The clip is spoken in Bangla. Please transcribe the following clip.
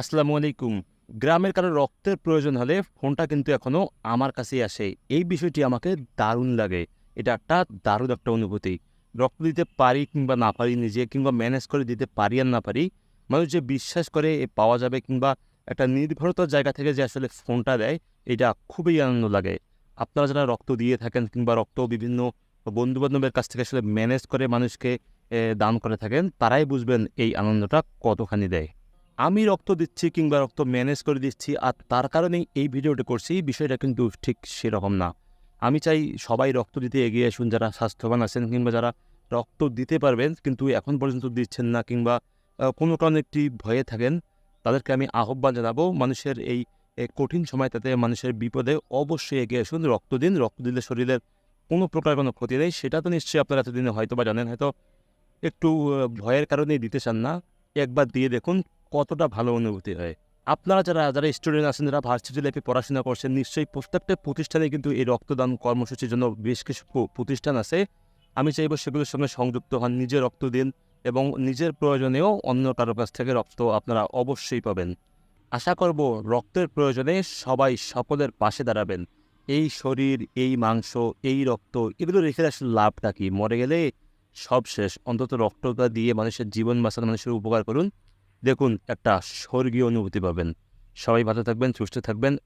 আসসালামু আলাইকুম। গ্রামের কারো রক্তের প্রয়োজন হলে ফোনটা কিন্তু এখনো আমার কাছেই আসে। এই বিষয়টি আমাকে দারুণ লাগে। এটা একটা দারুণ একটা অনুভূতি। রক্ত দিতে পারি কিংবা না পারি নিজে কিংবা ম্যানেজ করে দিতে পারি আর না পারি, মানুষ যে বিশ্বাস করে পাওয়া যাবে কিংবা একটা নির্ভরতার জায়গা থেকে যে আসলে ফোনটা দেয়, এটা খুবই আনন্দ লাগে। আপনারা যারা রক্ত দিয়ে থাকেন কিংবা রক্ত বিভিন্ন বন্ধু-বান্ধবের কাছ থেকে আসলে ম্যানেজ করে মানুষকে দান করে থাকেন, তারাই বুঝবেন এই আনন্দটা কতখানি দেয়। আমি রক্ত দিচ্ছি কিংবা রক্ত ম্যানেজ করে দিচ্ছি আর তার কারণেই এই ভিডিওটা করছি, বিষয়টা কিন্তু ঠিক সেরকম না। আমি চাই সবাই রক্ত দিতে এগিয়ে আসুন, যারা স্বাস্থ্যবান আছেন কিংবা যারা রক্ত দিতে পারবেন কিন্তু এখন পর্যন্ত দিচ্ছেন না কিংবা কোনো কারণে একটি ভয়ে থাকেন, তাদেরকে আমি আহ্বান জানাবো মানুষের এই কঠিন সময়টাতে মানুষের বিপদে অবশ্যই এগিয়ে আসুন, রক্ত দিন। রক্ত দিলে শরীরের কোনো প্রকার কোনো ক্ষতি নেই। সেটা তো নিশ্চয়ই আপনারা এতদিনে হয়তোবা জানেন। হয়তো একটু ভয়ের কারণেই দিতে চান না। একবার দিয়ে দেখুন কতটা ভালো অনুভূতি হয়। আপনারা যারা স্টুডেন্ট আছেন, যারা ভার্সিটি লাইফে পড়াশোনা করছেন, নিশ্চয়ই প্রত্যেকটা প্রতিষ্ঠানে কিন্তু এই রক্তদান কর্মসূচির জন্য বেশ কিছু প্রতিষ্ঠান আছে। আমি চাইবো সেগুলোর সঙ্গে সংযুক্ত হন, নিজে রক্ত দিন এবং নিজের প্রয়োজনেও অন্য কারো কাছ থেকে রক্ত আপনারা অবশ্যই পাবেন। আশা করব রক্তের প্রয়োজনে সবাই সকলের পাশে দাঁড়াবেন। এই শরীর, এই মাংস, এই রক্ত এগুলো রেখে আসলে লাভটা কি? মরে গেলে সব শেষ। অন্তত রক্তটা দিয়ে মানুষের জীবন বাঁচান, মানুষের উপকার করুন। দেখুন একটা স্বর্গীয় অনুভূতি পাবেন। সবাই ভালো থাকবেন, সুস্থ থাকবেন।